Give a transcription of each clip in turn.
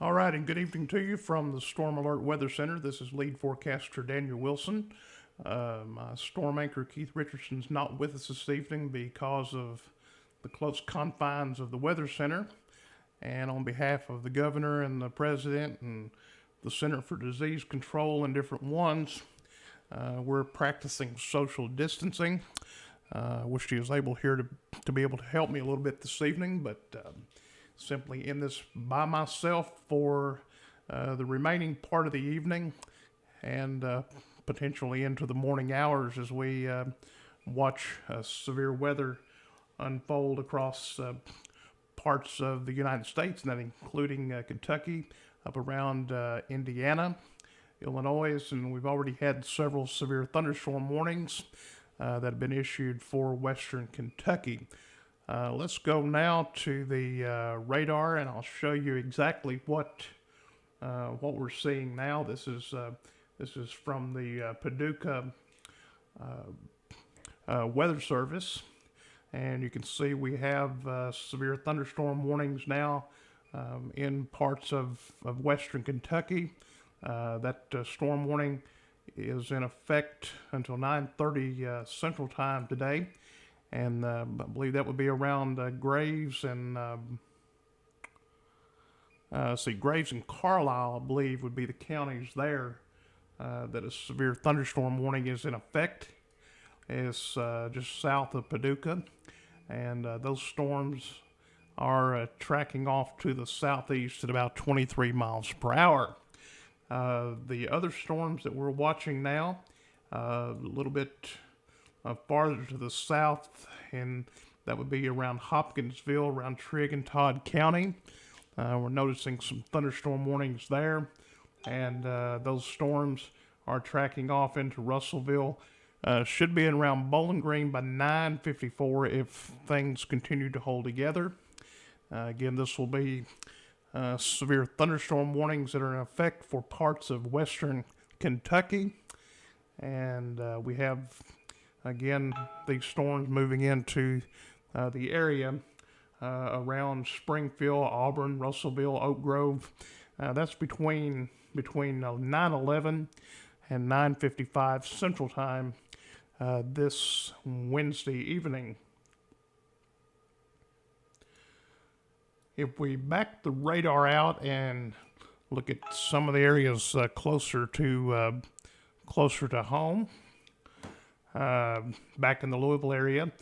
All right, and good evening to you from the Storm Alert Weather Center. This is lead forecaster Daniel Wilson. My storm anchor Keith Richardson's not with us this evening because of the close confines of the Weather Center. And on behalf of the governor and the president and the Center for Disease Control and different ones, we're practicing social distancing. Wish he was able here to be able to help me a little bit this evening, but simply in this by myself for the remaining part of the evening and potentially into the morning hours as we watch severe weather unfold across parts of the United States, and that including Kentucky, up around Indiana, Illinois, and we've already had several severe thunderstorm warnings that have been issued for western Kentucky. Let's go now to the radar, and I'll show you exactly what we're seeing now. This is from the Paducah Weather Service, and you can see we have severe thunderstorm warnings now in parts of western Kentucky. That storm warning is in effect until 9:30 Central Time today. And I believe that would be around Graves and Graves and Carlisle, I believe, would be the counties there that a severe thunderstorm warning is in effect. It's just south of Paducah, and those storms are tracking off to the southeast at about 23 miles per hour. The other storms that we're watching now, a little bit farther to the south, and that would be around Hopkinsville, around Trigg and Todd County. We're noticing some thunderstorm warnings there, and those storms are tracking off into Russellville. Should be in around Bowling Green by 9:54 if things continue to hold together. Again, this will be severe thunderstorm warnings that are in effect for parts of western Kentucky, and we have again these storms moving into the area around Springfield, Auburn, Russellville, Oak Grove. That's between 9:11 and 9:55 Central Time this Wednesday evening. If we back the radar out and look at some of the areas closer to home, back in the Louisville area,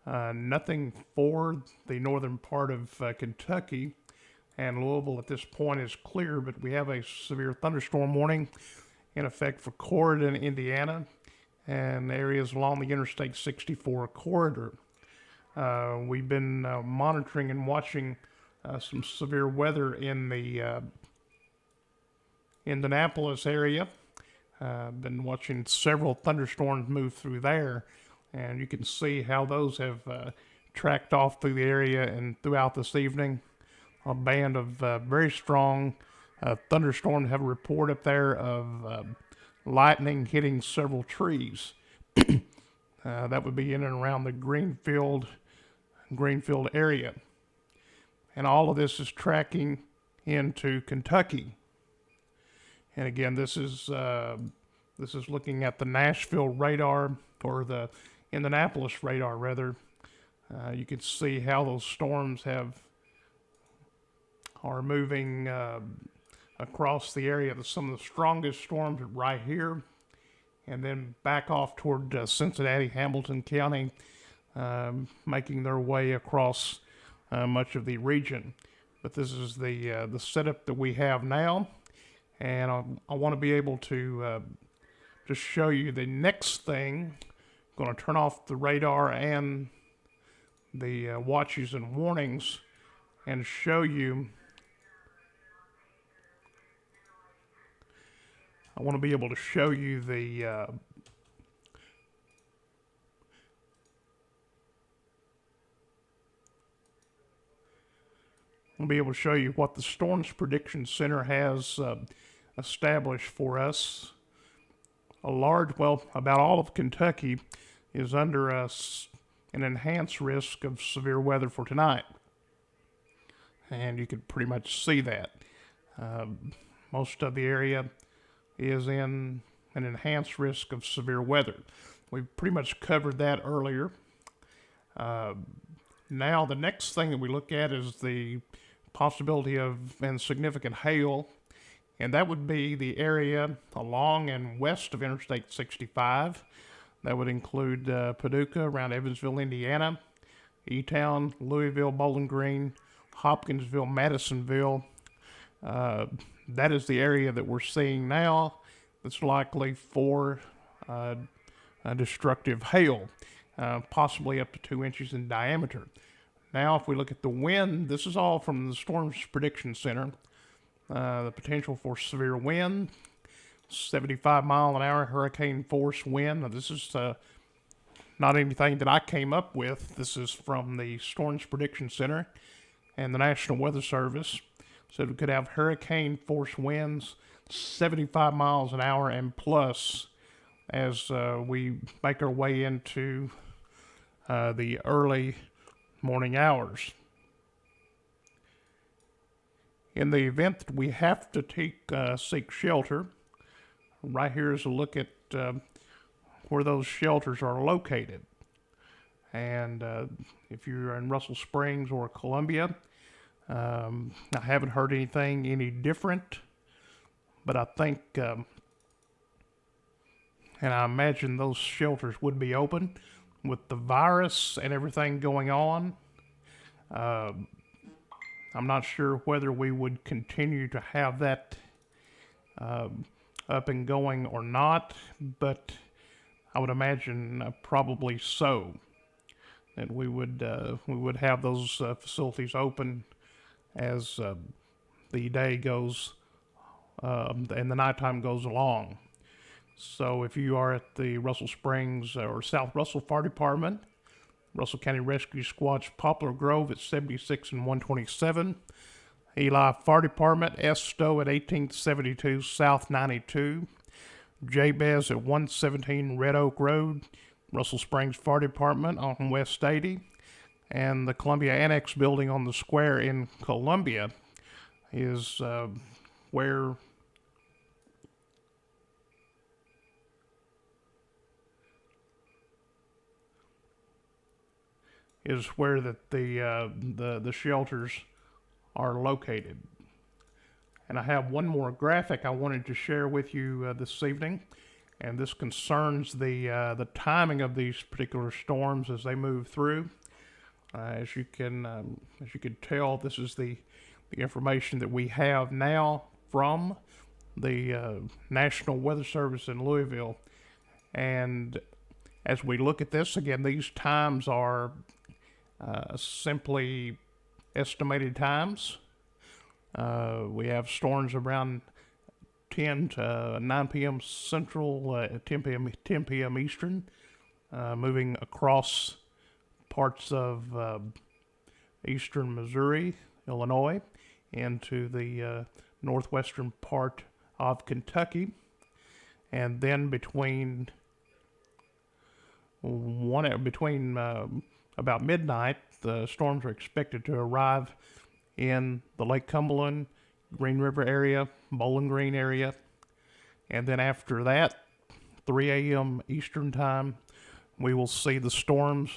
nothing for the northern part of Kentucky, and Louisville at this point is clear, but we have a severe thunderstorm warning in effect for Corydon, Indiana, and areas along the Interstate 64 corridor. We've been monitoring and watching some severe weather in the Indianapolis area. Been watching several thunderstorms move through there, and you can see how those have tracked off through the area and throughout this evening. A band of very strong thunderstorms have a report up there of lightning hitting several trees. That would be in and around the Greenfield area. And all of this is tracking into Kentucky. And again, this is looking at the Nashville radar, or the Indianapolis radar, rather. You can see how those storms are moving across the area. Some of the strongest storms are right here, and then back off toward Cincinnati, Hamilton County, making their way across much of the region. But this is the setup that we have now, and I want to be able to just show you the next thing. I'm going to turn off the radar and the watches and warnings and show you. I want to be able to show you the I'll be able to show you what the Storms Prediction Center has established for us. About all of Kentucky is under an enhanced risk of severe weather for tonight. And you can pretty much see that. Most of the area is in an enhanced risk of severe weather. We've pretty much covered that earlier. Now, the next thing that we look at is the possibility of and significant hail, and that would be the area along and west of Interstate 65. That would include Paducah, around Evansville, Indiana, E-Town, Louisville, Bowling Green, Hopkinsville, Madisonville. That is the area that we're seeing now that's likely for destructive hail, possibly up to 2 inches in diameter. Now, if we look at the wind, this is all from the Storms Prediction Center. The potential for severe wind, 75 mile an hour hurricane force wind. Now, this is not anything that I came up with. This is from the Storms Prediction Center and the National Weather Service. So we could have hurricane force winds 75 miles an hour and plus as we make our way into the early morning hours. In the event that we have to seek shelter, right here is a look at where those shelters are located. And if you're in Russell Springs or Columbia, I haven't heard anything any different, but I think, and I imagine those shelters would be open with the virus and everything going on. I'm not sure whether we would continue to have that up and going or not, but I would imagine probably so. That we would have those facilities open as the day goes and the nighttime goes along. So if you are at the Russell Springs or South Russell Fire Department, Russell County Rescue Squad's Poplar Grove at 76 and 127, Ely Fire Department, Esto at 1872 South 92, Jabez at 117 Red Oak Road, Russell Springs Fire Department on West 80, and the Columbia Annex building on the square in Columbia is where the shelters are located. And I have one more graphic I wanted to share with you this evening, and this concerns the timing of these particular storms as they move through. As you can tell, this is the information that we have now from the National Weather Service in Louisville. And as we look at this again, these times are simply estimated times. We have storms around 10 to 9 p.m. Central, 10 p.m. Eastern, moving across parts of eastern Missouri, Illinois, into the northwestern part of Kentucky. And then between about midnight, the storms are expected to arrive in the Lake Cumberland, Green River area, Bowling Green area. And then after that, 3 a.m. Eastern time, we will see the storms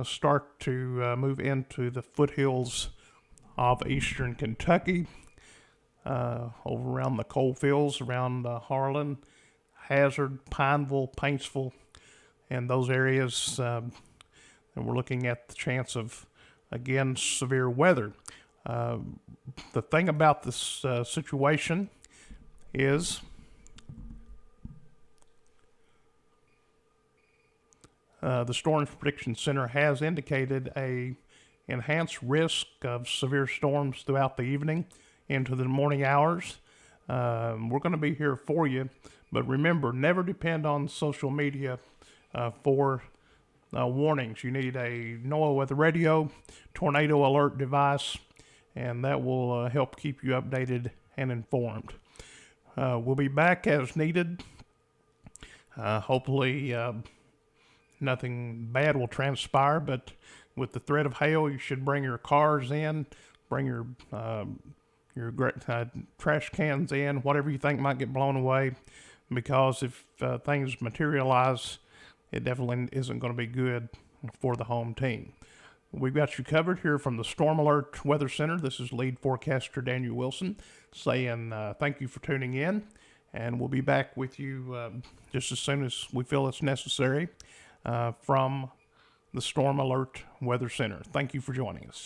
start to move into the foothills of eastern Kentucky, over around the coal fields, around Harlan, Hazard, Pineville, Paintsville, and those areas. And we're looking at the chance of, again, severe weather. The thing about this situation is the Storms Prediction Center has indicated a enhanced risk of severe storms throughout the evening into the morning hours. We're going to be here for you, but remember, never depend on social media for warnings. You need a NOAA weather radio, tornado alert device, and that will help keep you updated and informed. We'll be back as needed. Hopefully nothing bad will transpire, but with the threat of hail, you should bring your cars in, bring your your trash cans in, whatever you think might get blown away, because if things materialize, it definitely isn't going to be good for the home team. We've got you covered here from the Storm Alert Weather Center. This is lead forecaster Daniel Wilson saying thank you for tuning in, and we'll be back with you just as soon as we feel it's necessary from the Storm Alert Weather Center. Thank you for joining us.